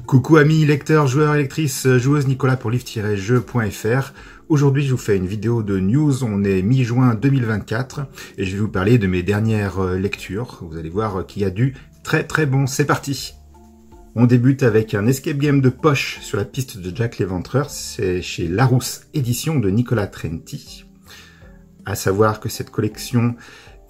Coucou amis lecteurs, joueurs et lectrices, joueuses, Nicolas pour livre-jeu.fr. Aujourd'hui je vous fais une vidéo de news, on est mi-juin 2024 et je vais vous parler de mes dernières lectures. Vous allez voir qu'il y a du très bon, c'est parti. On débute avec un escape game de poche sur la piste de Jack l'Éventreur, c'est chez Larousse Édition de Nicolas Trenti. À savoir que cette collection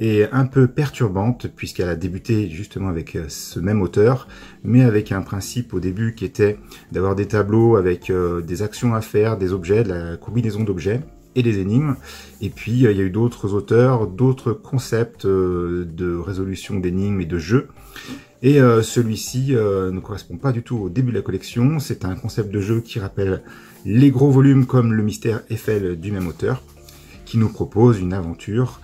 est un peu perturbante puisqu'elle a débuté justement avec ce même auteur, mais avec un principe au début qui était d'avoir des tableaux avec des actions à faire, des objets, de la combinaison d'objets et des énigmes. Et puis il y a eu d'autres auteurs, d'autres concepts de résolution d'énigmes et de jeux. Et celui-ci ne correspond pas du tout au début de la collection. C'est un concept de jeu qui rappelle les gros volumes comme le Mystère Eiffel du même auteur, qui nous propose une aventure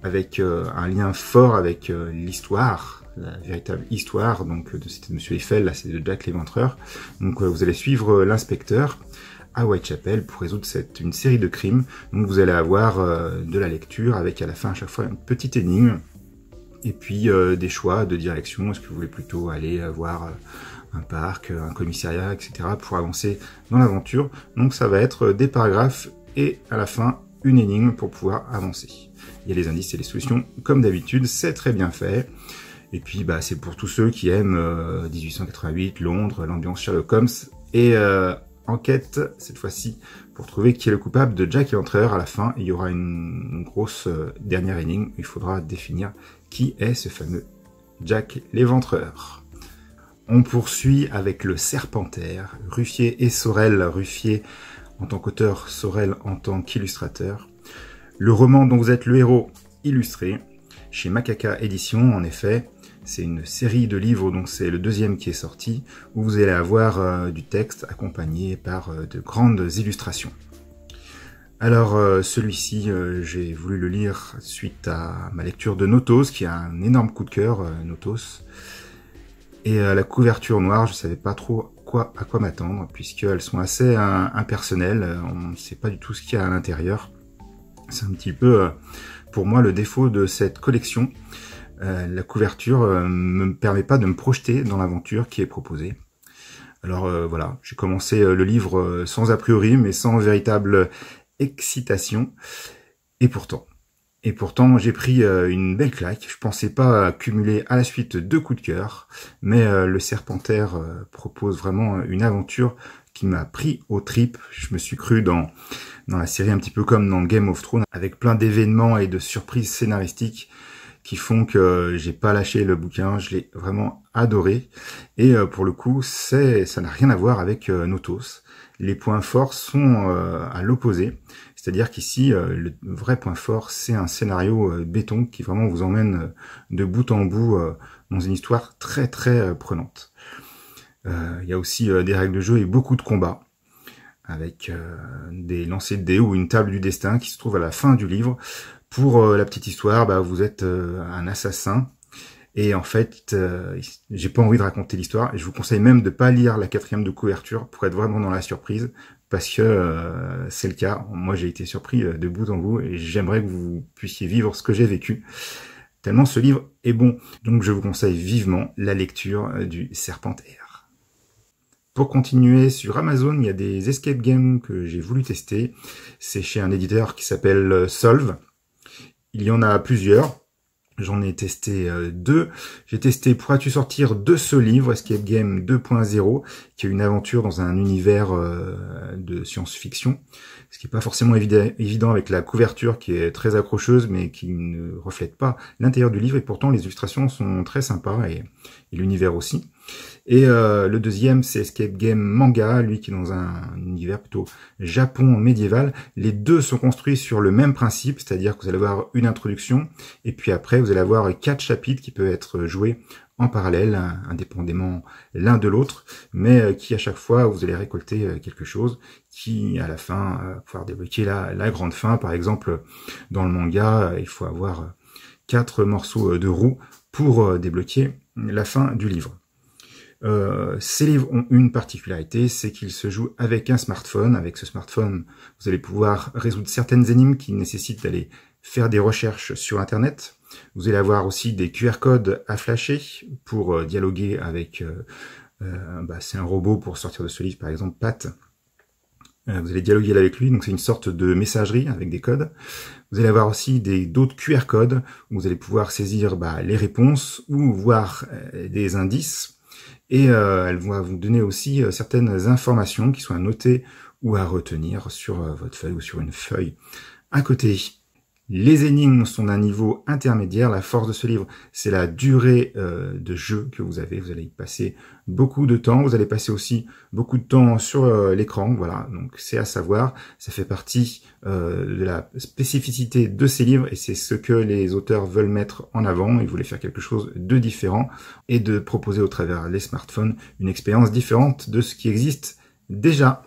avec un lien fort avec l'histoire, la véritable histoire donc de c'était Monsieur Eiffel, là c'est de Jack l'Éventreur. Donc vous allez suivre l'inspecteur à Whitechapel pour résoudre une série de crimes. Donc vous allez avoir de la lecture avec à la fin à chaque fois une petite énigme et puis des choix de direction. Est-ce que vous voulez plutôt aller voir un parc, un commissariat, etc. pour avancer dans l'aventure. Donc ça va être des paragraphes et à la fin une énigme pour pouvoir avancer. Il y a les indices et les solutions comme d'habitude, c'est très bien fait. Et puis bah, c'est pour tous ceux qui aiment 1888, Londres, l'ambiance Sherlock Holmes et enquête cette fois-ci pour trouver qui est le coupable de Jack l'Éventreur. À la fin, il y aura une grosse dernière énigme. Il faudra définir qui est ce fameux Jack l'Éventreur. On poursuit avec le Serpentaire, Ruffier et Sorel. Ruffier en tant qu'auteur, Sorel en tant qu'illustrateur. Le roman dont vous êtes le héros illustré, chez Macaca Édition, en effet, c'est une série de livres, donc c'est le deuxième qui est sorti, où vous allez avoir du texte accompagné par de grandes illustrations. Alors celui-ci, j'ai voulu le lire suite à ma lecture de Notos, qui a un énorme coup de cœur, Notos. Et la couverture noire, je ne savais pas trop à quoi m'attendre, puisqu'elles sont assez impersonnelles, on ne sait pas du tout ce qu'il y a à l'intérieur. C'est un petit peu, pour moi, le défaut de cette collection. La couverture ne me permet pas de me projeter dans l'aventure qui est proposée. Alors voilà, j'ai commencé le livre sans a priori, mais sans véritable excitation. Et pourtant j'ai pris une belle claque. Je pensais pas accumuler à la suite 2 coups de cœur, mais le Serpentaire propose vraiment une aventure qui m'a pris aux tripes. Je me suis cru dans la série un petit peu comme dans Game of Thrones, avec plein d'événements et de surprises scénaristiques qui font que j'ai pas lâché le bouquin. Je l'ai vraiment adoré. Et pour le coup, ça n'a rien à voir avec Notos. Les points forts sont à l'opposé. C'est-à-dire qu'ici, le vrai point fort, c'est un scénario béton qui vraiment vous emmène de bout en bout dans une histoire très prenante. Il y a aussi des règles de jeu et beaucoup de combats, avec des lancers de dés ou une table du destin qui se trouve à la fin du livre. Pour la petite histoire, bah, vous êtes un assassin. Et en fait, j'ai pas envie de raconter l'histoire. Je vous conseille même de pas lire la 4e de couverture pour être vraiment dans la surprise. Parce que c'est le cas. Moi, j'ai été surpris de bout en bout. Et j'aimerais que vous puissiez vivre ce que j'ai vécu. Tellement ce livre est bon. Donc, je vous conseille vivement la lecture du Serpentaire. Pour continuer, sur Amazon, il y a des escape games que j'ai voulu tester. C'est chez un éditeur qui s'appelle Solve. Il y en a plusieurs. J'en ai testé 2. J'ai testé Pourras-tu sortir de ce livre, Escape Game 2.0, qui est une aventure dans un univers de science-fiction. Ce qui n'est pas forcément évident avec la couverture qui est très accrocheuse, mais qui ne reflète pas l'intérieur du livre. Et pourtant, les illustrations sont très sympas et l'univers aussi. Et le deuxième, c'est Escape Game Manga, lui qui est dans un univers plutôt Japon médiéval. Les deux sont construits sur le même principe, c'est-à-dire que vous allez avoir une introduction, et puis après vous allez avoir 4 chapitres qui peuvent être joués en parallèle, indépendamment l'un de l'autre, mais qui à chaque fois vous allez récolter quelque chose qui à la fin pouvoir débloquer la grande fin. Par exemple, dans le manga, il faut avoir 4 morceaux de roue pour débloquer la fin du livre. Ces livres ont une particularité, c'est qu'ils se jouent avec un smartphone. Avec ce smartphone, vous allez pouvoir résoudre certaines énigmes qui nécessitent d'aller faire des recherches sur Internet. Vous allez avoir aussi des QR codes à flasher pour dialoguer avec C'est un robot pour sortir de ce livre, par exemple, Pat. Vous allez dialoguer avec lui, donc c'est une sorte de messagerie avec des codes. Vous allez avoir aussi d'autres QR codes où vous allez pouvoir saisir les réponses ou voir des indices. Et elle va vous donner aussi certaines informations qui sont à noter ou à retenir sur votre feuille ou sur une feuille à côté. Les énigmes sont d'un niveau intermédiaire. La force de ce livre, c'est la durée de jeu que vous avez. Vous allez y passer beaucoup de temps. Vous allez passer aussi beaucoup de temps sur l'écran. Voilà, donc c'est à savoir. Ça fait partie de la spécificité de ces livres et c'est ce que les auteurs veulent mettre en avant. Ils voulaient faire quelque chose de différent et de proposer au travers des smartphones une expérience différente de ce qui existe déjà.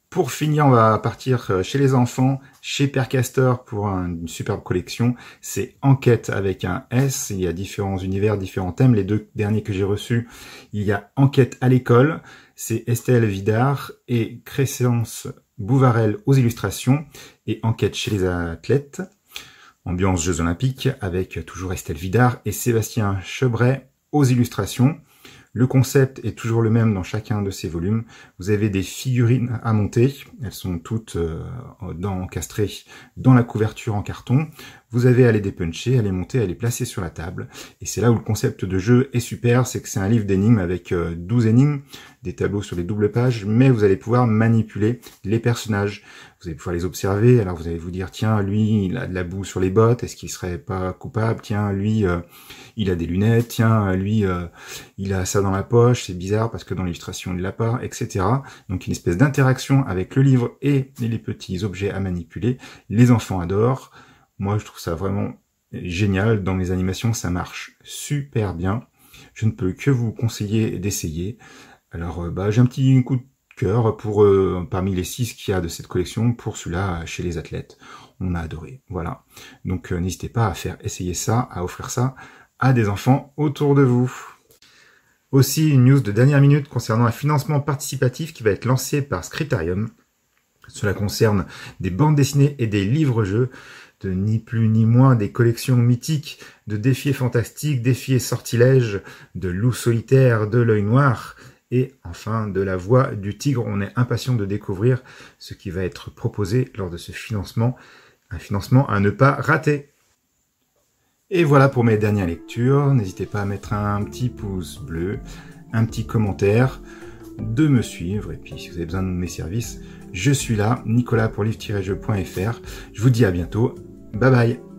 Pour finir, on va partir chez les enfants, chez Père Castor pour une superbe collection. C'est Enquête avec un S. Il y a différents univers, différents thèmes. Les deux derniers que j'ai reçus, il y a Enquête à l'école. C'est Estelle Vidard et Crescence Bouvarel aux illustrations. Et Enquête chez les athlètes. Ambiance Jeux Olympiques avec toujours Estelle Vidard et Sébastien Chebret aux illustrations. Le concept est toujours le même dans chacun de ces volumes. Vous avez des figurines à monter. Elles sont toutes encastrées dans la couverture en carton. Vous avez à les dépuncher, à les monter, à les placer sur la table. Et c'est là où le concept de jeu est super. C'est que c'est un livre d'énigmes avec 12 énigmes, des tableaux sur les doubles pages, mais vous allez pouvoir manipuler les personnages. Vous allez pouvoir les observer. Alors vous allez vous dire, tiens, lui, il a de la boue sur les bottes. Est-ce qu'il serait pas coupable? Tiens, lui, il a des lunettes. Tiens, lui, il a ça dans la poche. C'est bizarre parce que dans l'illustration, il l'a pas, etc. Donc une espèce d'interaction avec le livre et les petits objets à manipuler. Les enfants adorent. Moi, je trouve ça vraiment génial. Dans les animations, ça marche super bien. Je ne peux que vous conseiller d'essayer. Alors, j'ai un petit coup de cœur pour parmi les 6 qu'il y a de cette collection, pour celui-là chez les athlètes. On a adoré. Voilà. Donc, n'hésitez pas à faire essayer ça, à offrir ça à des enfants autour de vous. Aussi, une news de dernière minute concernant un financement participatif qui va être lancé par Scriptarium. Cela concerne des bandes dessinées et des livres-jeux, de ni plus ni moins des collections mythiques de Défier Fantastique, Défier Sortilège, de Loup Solitaire, de l'Œil Noir et enfin de La Voix du Tigre. On est impatient de découvrir ce qui va être proposé lors de ce financement, un financement à ne pas rater. Et voilà pour mes dernières lectures. N'hésitez pas à mettre un petit pouce bleu, un petit commentaire, de me suivre. Et puis si vous avez besoin de mes services, je suis là, Nicolas pour livre-jeu.fr. Je vous dis à bientôt. Bye bye.